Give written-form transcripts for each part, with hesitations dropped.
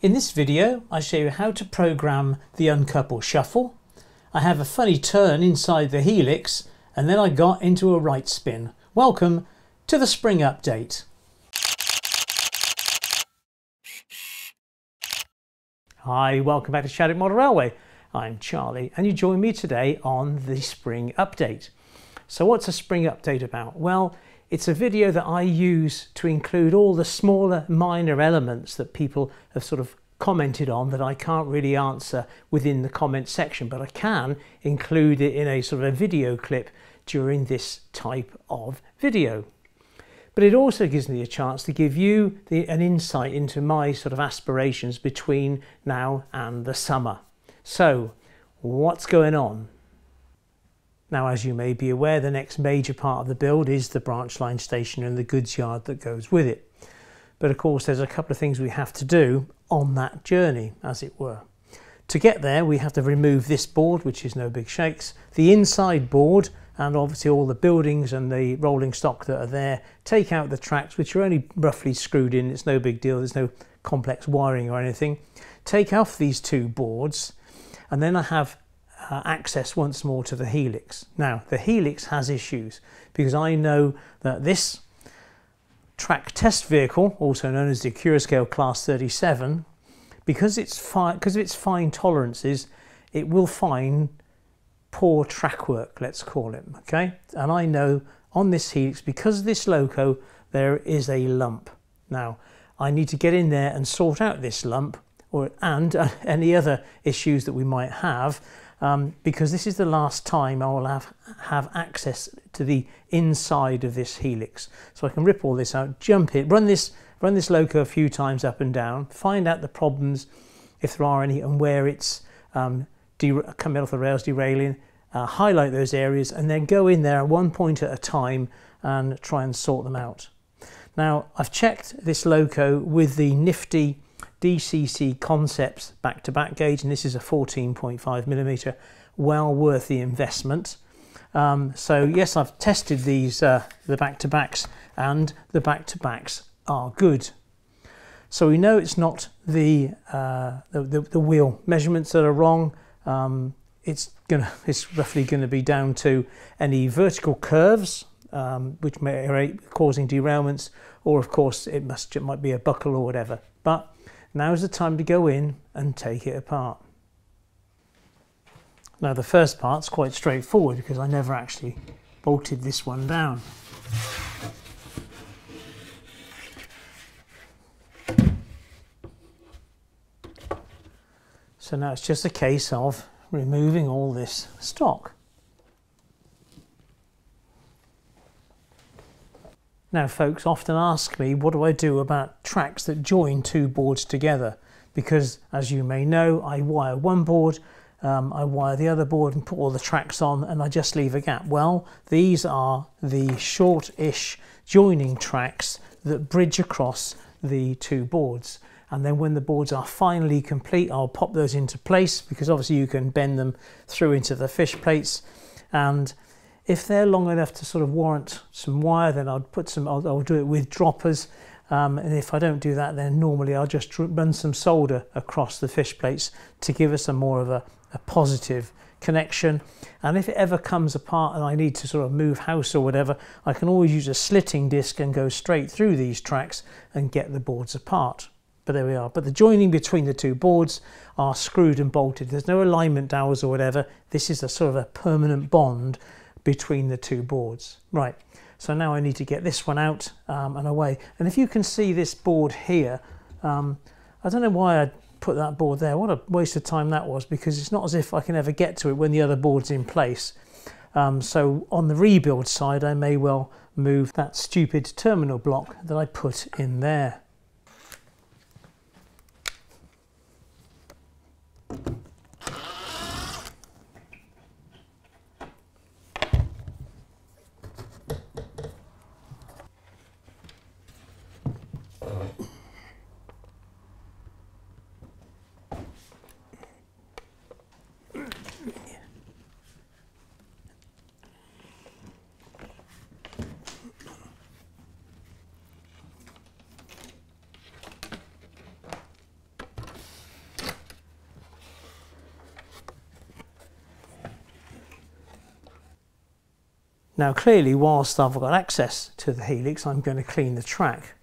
In this video I show you how to program the uncouple shuffle. I have a funny turn inside the helix and then I got into a right spin. Welcome to the spring update. Hi, welcome back to Chadwick Model Railway. I'm Charlie and you join me today on the spring update. So what's a spring update about? Well, it's a video that I use to include all the smaller minor elements that people have sort of commented on that I can't really answer within the comment section, but I can include it in a sort of a video clip during this type of video. But it also gives me a chance to give you an insight into my sort of aspirations between now and the summer. So what's going on? Now, as you may be aware, the next major part of the build is the branch line station and the goods yard that goes with it. But of course, there's a couple of things we have to do on that journey, as it were. To get there, we have to remove this board, which is no big shakes, the inside board, and obviously all the buildings and the rolling stock that are there. Take out the tracks, which are only roughly screwed in. It's no big deal. There's no complex wiring or anything. Take off these two boards, and then I have access once more to the helix. Now the helix has issues because I know that this track test vehicle, also known as the Accurascale Class 37, because of its fine tolerances, it will find poor track work, let's call it, okay? And I know on this helix, because of this loco, there is a lump. Now I need to get in there and sort out this lump and any other issues that we might have, because this is the last time I will have access to the inside of this helix. So I can rip all this out, jump it, run this loco a few times up and down, find out the problems if there are any and where it's coming off the rails, derailing, highlight those areas, and then go in there at one point at a time and try and sort them out. Now I've checked this loco with the nifty DCC Concepts back-to-back gauge, and this is a 14.5mm, well worth the investment. So yes, I've tested these the back-to-backs, and the back-to-backs are good. So we know it's not the wheel measurements that are wrong. It's roughly going to be down to any vertical curves which may be causing derailments, or of course it might be a buckle or whatever. But now's the time to go in and take it apart. Now the first part's quite straightforward because I never actually bolted this one down. So now it's just a case of removing all this stock. Now folks often ask me, what do I do about tracks that join two boards together? Because as you may know, I wire one board, I wire the other board and put all the tracks on, and I just leave a gap. Well, these are the short-ish joining tracks that bridge across the two boards. And then when the boards are finally complete, I'll pop those into place, because obviously you can bend them through into the fish plates, and if they're long enough to sort of warrant some wire, then I'll do it with droppers. And if I don't do that, then normally I'll just run some solder across the fish plates to give us a more of a positive connection. And if it ever comes apart and I need to sort of move house or whatever, I can always use a slitting disc and go straight through these tracks and get the boards apart. But there we are. But the joining between the two boards are screwed and bolted. There's no alignment dowels or whatever. This is a sort of a permanent bond between the two boards. Right, so now I need to get this one out and away. And if you can see this board here, I don't know why I put that board there. What a waste of time that was, because it's not as if I can ever get to it when the other board's in place. So on the rebuild side, I may well move that stupid terminal block that I put in there. Now clearly, whilst I've got access to the Helix, I'm going to clean the track.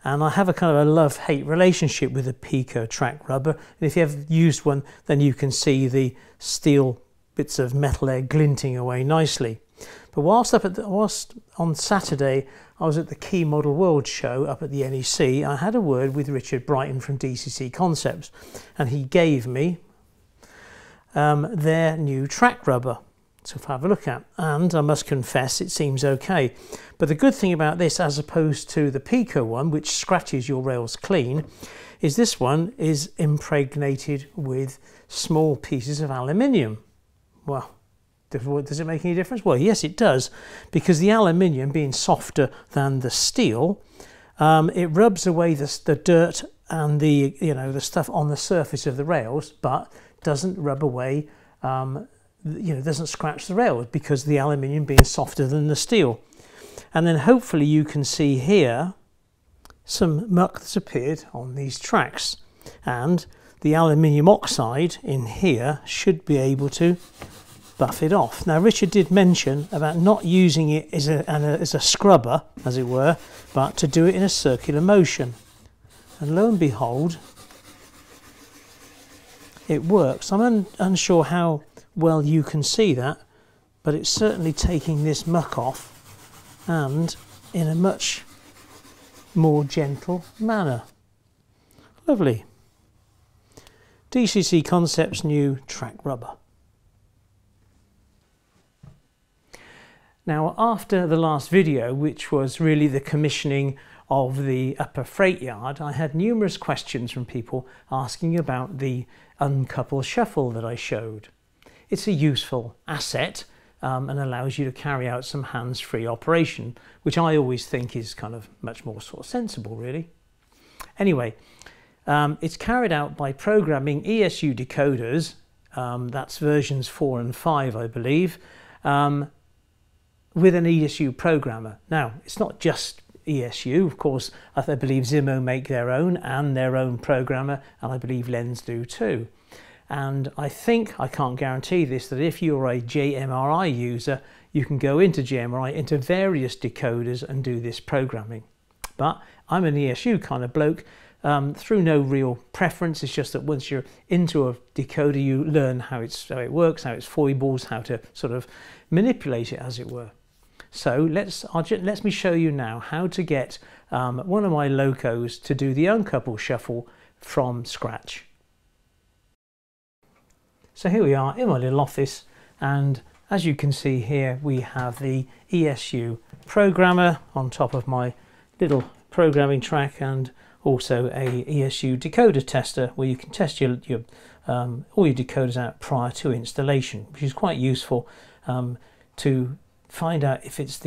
And I have a kind of a love-hate relationship with the Pico track rubber. And if you have used one, then you can see the steel bits of metal there glinting away nicely. But whilst on Saturday I was at the Key Model World show up at the NEC, I had a word with Richard Brighton from DCC Concepts, and he gave me their new track rubber to have a look at, and I must confess it seems okay. But the good thing about this, as opposed to the Pico one, which scratches your rails clean, is this one is impregnated with small pieces of aluminium. Well, does it make any difference? Well, yes it does, because the aluminium being softer than the steel, it rubs away the dirt and the the stuff on the surface of the rails, but doesn't rub away doesn't scratch the rails, because the aluminium being softer than the steel. And then hopefully you can see here some muck that's appeared on these tracks, and the aluminium oxide in here should be able to buff it off. Now Richard did mention about not using it as a scrubber, as it were, but to do it in a circular motion, and lo and behold it works. I'm unsure how well you can see that, but it's certainly taking this muck off, and in a much more gentle manner. Lovely. DCC Concepts new track rubber. Now, after the last video, which was really the commissioning of the upper freight yard, I had numerous questions from people asking about the uncouple shuffle that I showed. It's a useful asset and allows you to carry out some hands-free operation, which I always think is kind of much more sort of sensible, really. Anyway, it's carried out by programming ESU decoders, that's versions 4 and 5 I believe, with an ESU programmer. Now, it's not just ESU, of course. I believe Zimmo make their own and their own programmer, and I believe Lens do too. And I think, I can't guarantee this, that if you're a JMRI user, you can go into JMRI, into various decoders and do this programming. But I'm an ESU kind of bloke, through no real preference. It's just that once you're into a decoder, you learn how it works, how its foibles, how to sort of manipulate it, as it were. So let me show you now how to get one of my locos to do the uncouple shuffle from scratch. So here we are in my little office, and as you can see here we have the ESU programmer on top of my little programming track, and also a ESU decoder tester where you can test all your decoders out prior to installation, which is quite useful to find out if it's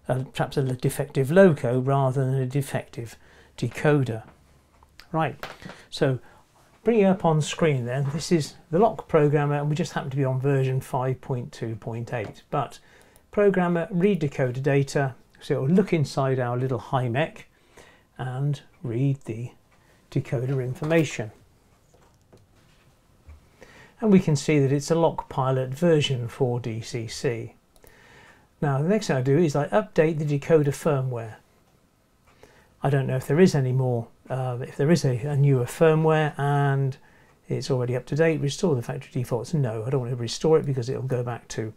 perhaps a defective loco rather than a defective decoder. Right, so bring it up on screen then. This is the lock programmer, and we just happen to be on version 5.2.8. But programmer, read decoder data, so it'll look inside our little HiMech and read the decoder information. And we can see that it's a lock pilot version for DCC. Now the next thing I do is I update the decoder firmware. I don't know if there is any more, if there is a newer firmware and it's already up to date. Restore the factory defaults. No, I don't want to restore it because it'll go back to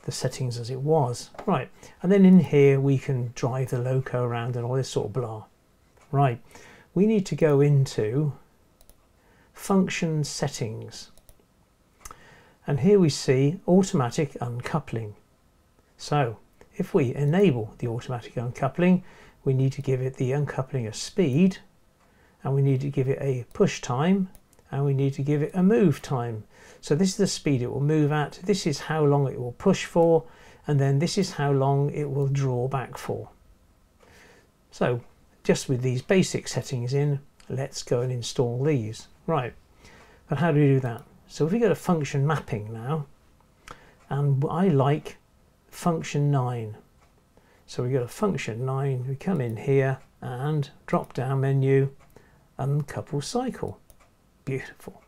the settings as it was. Right, and then in here we can drive the loco around and all this sort of blah. Right, we need to go into function settings, and here we see automatic uncoupling. So if we enable the automatic uncoupling, we need to give it the uncoupling a speed, and we need to give it a push time, and we need to give it a move time. So this is the speed it will move at, this is how long it will push for, and then this is how long it will draw back for. So just with these basic settings in, let's go and install these. Right, but how do we do that? So if we go to function mapping now, and I like function 9. So we go to function 9, we come in here and drop down menu, uncouple cycle. Beautiful.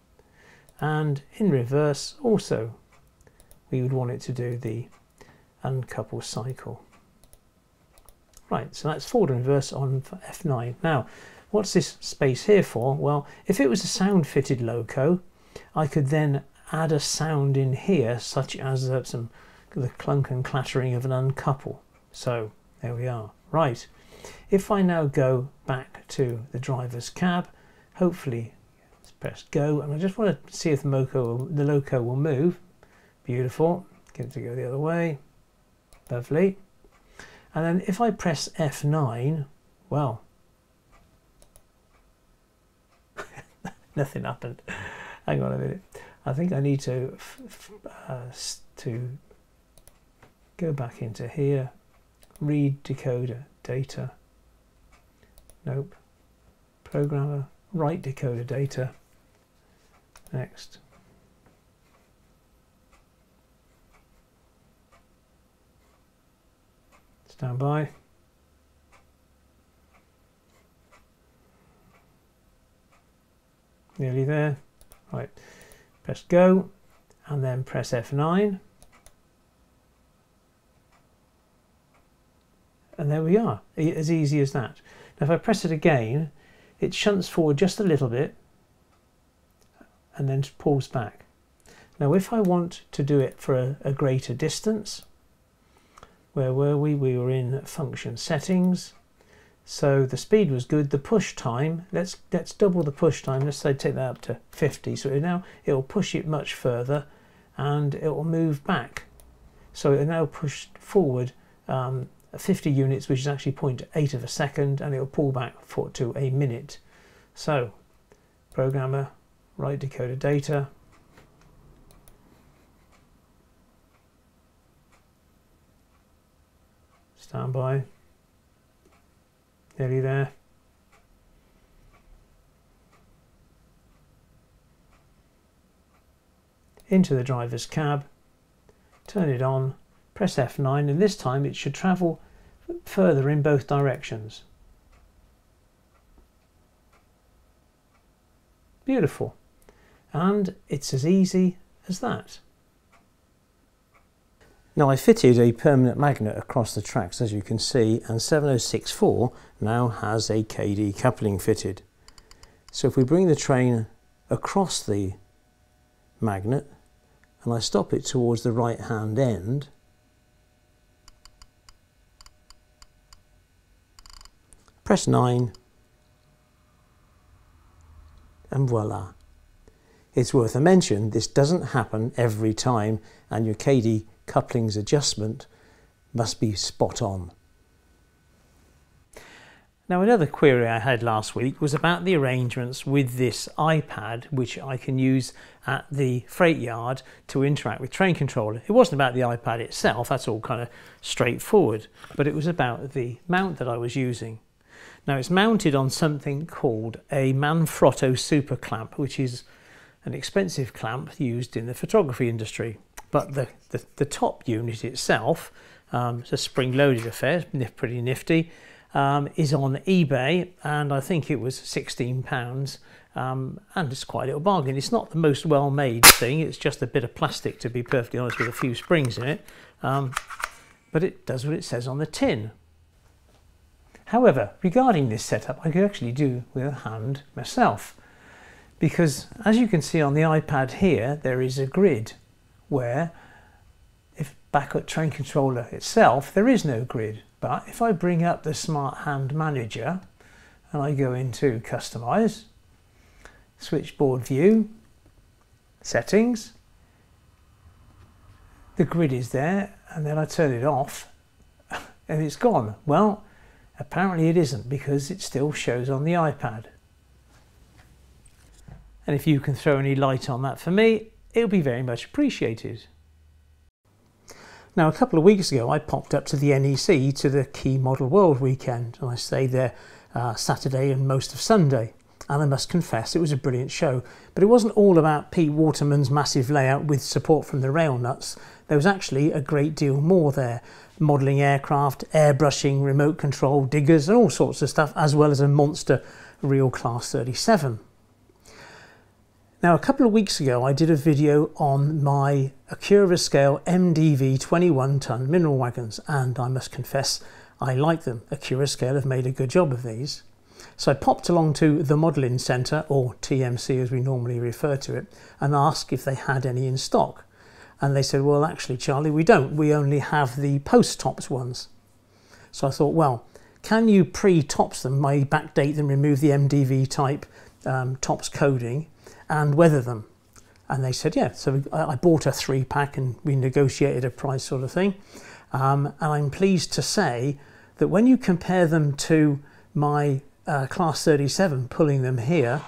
And in reverse also, we would want it to do the uncouple cycle. Right, so that's forward and reverse on F9. Now, what's this space here for? Well, if it was a sound fitted loco, I could then add a sound in here, such as the clunk and clattering of an uncouple. So there we are. Right, if I now go back to the driver's cab, hopefully let's press go, and I just want to see if the loco will move. Beautiful. Get it to go the other way. Lovely. And then if I press F9, well, nothing happened. Hang on a minute. I think I need to go back into here, read decoder data. Nope. Programmer, write decoder data. Next. Stand by. Nearly there. Right. Press go and then press F9. And there we are. As easy as that. Now if I press it again, it shunts forward just a little bit and then pulls back. Now if I want to do it for a greater distance, where were we? We were in function settings. So the speed was good. The push time, let's double the push time. Let's say take that up to 50. So now it will push it much further and it will move back. So it will now push forward 50 units, which is actually 0.8 of a second, and it will pull back to a minute. So programmer, write decoder data. Stand by. Nearly there. Into the driver's cab, turn it on, press F9, and this time it should travel further in both directions. Beautiful. And it's as easy as that. Now I fitted a permanent magnet across the tracks, as you can see, and 7064 now has a KD coupling fitted. So if we bring the train across the magnet and I stop it towards the right hand end, press 9 and voila. It's worth a mention, this doesn't happen every time, and your KD couplings adjustment must be spot on. Now another query I had last week was about the arrangements with this iPad, which I can use at the freight yard to interact with Train Controller. It wasn't about the iPad itself, that's all kind of straightforward, but it was about the mount that I was using. Now it's mounted on something called a Manfrotto Super Clamp, which is an expensive clamp used in the photography industry. But the top unit itself, it's a spring-loaded affair, pretty nifty, is on eBay, and I think it was £16, and it's quite a little bargain. It's not the most well-made thing, it's just a bit of plastic, to be perfectly honest, with a few springs in it, but it does what it says on the tin. However, regarding this setup, I could actually do with a hand myself, because as you can see on the iPad here, there is a grid, where if back at Train Controller itself there is no grid, but if I bring up the Smart Hand Manager and I go into Customize, Switchboard View, Settings, the grid is there, and then I turn it off and it's gone. Well, apparently it isn't, because it still shows on the iPad. And if you can throw any light on that for me, it'll be very much appreciated. Now a couple of weeks ago I popped up to the NEC to the Key Model World weekend, and I stayed there Saturday and most of Sunday, and I must confess it was a brilliant show. But it wasn't all about Pete Waterman's massive layout with support from the rail nuts. There was actually a great deal more there. Modelling aircraft, airbrushing, remote control, diggers and all sorts of stuff, as well as a monster real Class 37. Now, a couple of weeks ago, I did a video on my Acura Scale MDV 21-ton mineral wagons, and I must confess, I like them. Acura Scale have made a good job of these. So I popped along to the Modelling Centre, or TMC as we normally refer to it, and asked if they had any in stock. And they said, well, actually, Charlie, we don't. We only have the post-tops ones. So I thought, well, can you pre-tops them, may backdate them, remove the MDV type tops coding, and weather them? And they said, yeah. So I bought a 3-pack and we negotiated a price sort of thing. And I'm pleased to say that when you compare them to my Class 37, pulling them here,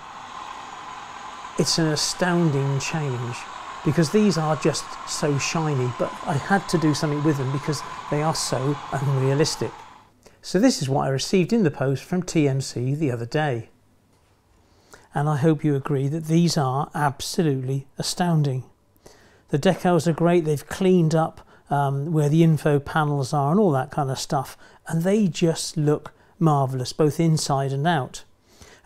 it's an astounding change, because these are just so shiny, but I had to do something with them because they are so unrealistic. So this is what I received in the post from TMC the other day. And I hope you agree that these are absolutely astounding. The decals are great. They've cleaned up where the info panels are and all that kind of stuff. And they just look marvellous, both inside and out.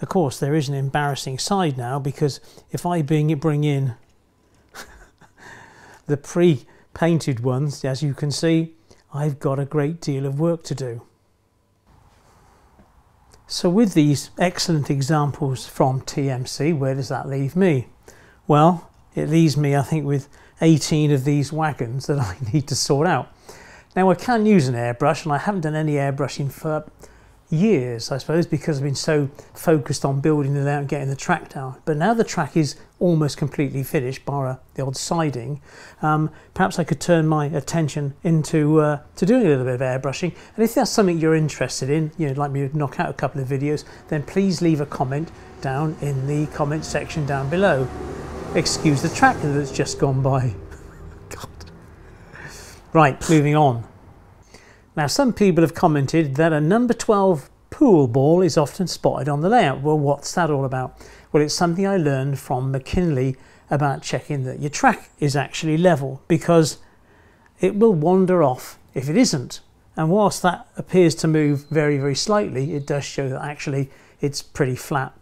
Of course, there is an embarrassing side now, because if I bring in the pre-painted ones, as you can see, I've got a great deal of work to do. So with these excellent examples from TMC, where does that leave me? Well, it leaves me, I think, with 18 of these wagons that I need to sort out. Now, I can use an airbrush, and I haven't done any airbrushing for years, I suppose, because I've been so focused on building it out and getting the track down. But now the track is almost completely finished, bar the odd siding, perhaps I could turn my attention into to doing a little bit of airbrushing. And if that's something you're interested in, like me to knock out a couple of videos, then please leave a comment down in the comment section down below. Excuse the tractor that's just gone by. God. Right, moving on. Now, some people have commented that a number 12 pool ball is often spotted on the layout. Well, what's that all about? Well, it's something I learned from McKinley about checking that your track is actually level, because it will wander off if it isn't. And whilst that appears to move very, very slightly, it does show that actually it's pretty flat.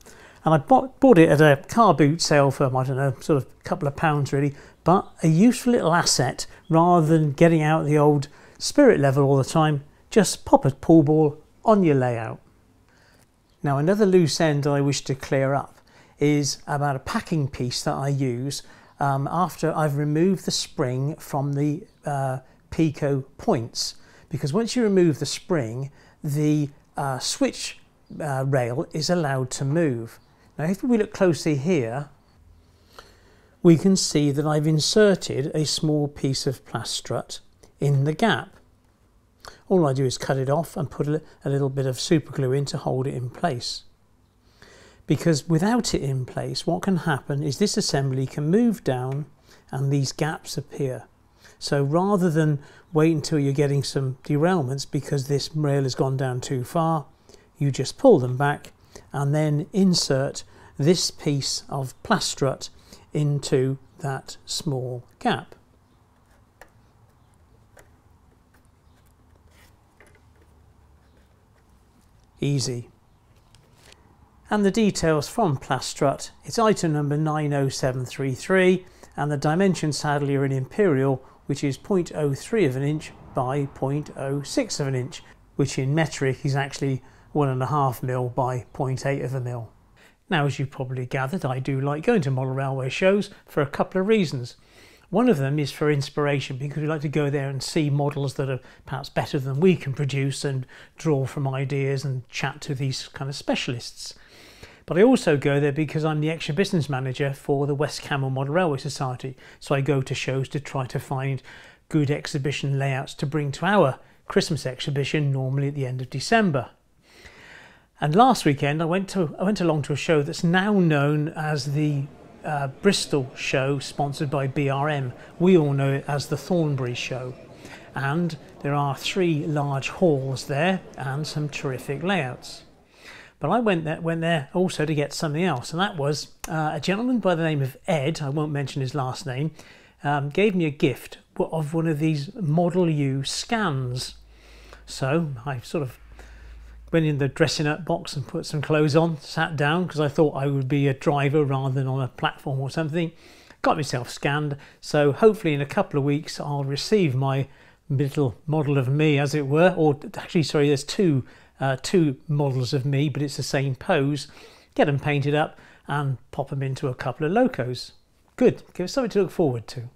And I bought it at a car boot sale for, I don't know, sort of a couple of pounds really, but a useful little asset rather than getting out the old spirit level all the time. Just pop a pool ball on your layout. Now, another loose end I wish to clear up is about a packing piece that I use after I've removed the spring from the Pico points, because once you remove the spring, the switch rail is allowed to move. Now, if we look closely here, we can see that I've inserted a small piece of plastrut in the gap. All I do is cut it off and put a little bit of super glue in to hold it in place. Because without it in place, what can happen is this assembly can move down and these gaps appear. So rather than wait until you're getting some derailments because this rail has gone down too far, you just pull them back and then insert this piece of plastrut into that small gap. Easy. And the details from Plastrut, it's item number 90733, and the dimensions sadly are in imperial, which is 0.03 of an inch by 0.06 of an inch, which in metric is actually 1.5 mil by 0.8 of a mil. Now, as you probably gathered, I do like going to model railway shows for a couple of reasons. One of them is for inspiration, because we like to go there and see models that are perhaps better than we can produce and draw from ideas and chat to these kind of specialists. But I also go there because I'm the exhibitions manager for the West Camel Model Railway Society. So I go to shows to try to find good exhibition layouts to bring to our Christmas exhibition, normally at the end of December. And last weekend I went along to a show that's now known as the Bristol show, sponsored by BRM. We all know it as the Thornbury show. And there are 3 large halls there and some terrific layouts. But I went there also to get something else, and that was a gentleman by the name of Ed, I won't mention his last name, gave me a gift of one of these Model U scans. So I sort of went in the dressing up box and put some clothes on, sat down because I thought I would be a driver rather than on a platform or something. Got myself scanned, so hopefully in a couple of weeks I'll receive my little model of me, as it were, or actually sorry, there's two models of me, but it's the same pose. Get them painted up and pop them into a couple of locos. Good, give us something to look forward to.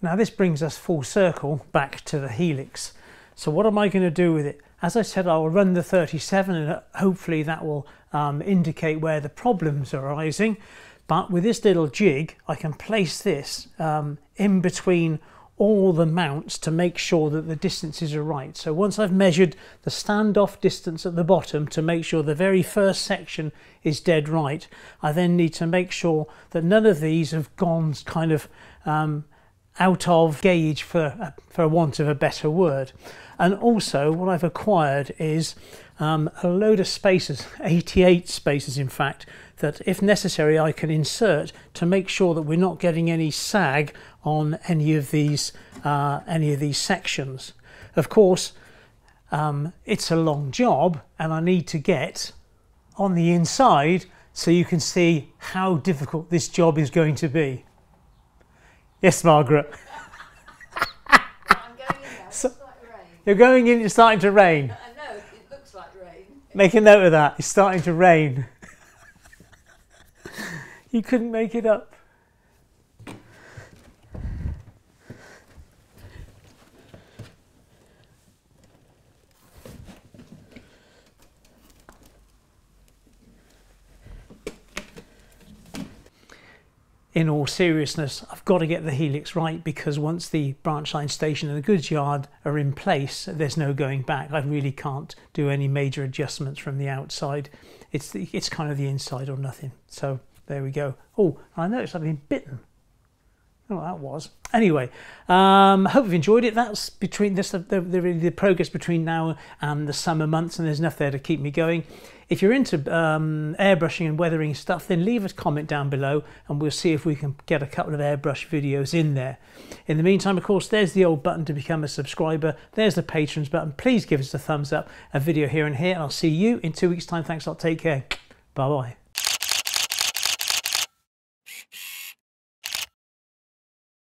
Now this brings us full circle back to the Helix. So what am I going to do with it? As I said, I'll run the 37 and hopefully that will indicate where the problems are arising. But with this little jig, I can place this in between all the mounts to make sure that the distances are right. So once I've measured the standoff distance at the bottom to make sure the very first section is dead right, I then need to make sure that none of these have gone kind of out of gauge, for want of a better word. And also what I've acquired is a load of spacers, 88 spacers in fact, that if necessary I can insert to make sure that we're not getting any sag on any of these sections. Of course, it's a long job and I need to get on the inside so you can see how difficult this job is going to be. Yes, Margaret. I'm going in now. It's starting to rain. You're going in, it's starting to rain. I know, it looks like rain. Make a note of that, it's starting to rain. You couldn't make it up. In all seriousness, I've got to get the Helix right, because once the branch line station and the goods yard are in place, there's no going back. I really can't do any major adjustments from the outside. It's kind of the inside or nothing. So there we go. Oh, I noticed I've been bitten. Oh, that was. Anyway, hope you've enjoyed it. That's between this, the progress between now and the summer months, and there's enough there to keep me going. If you're into airbrushing and weathering stuff, then leave a comment down below and we'll see if we can get a couple of airbrush videos in there. In the meantime, of course, there's the old button to become a subscriber. There's the patrons button. Please give us a thumbs up, a video here and here, and I'll see you in 2 weeks' time. Thanks a lot. Take care. Bye-bye.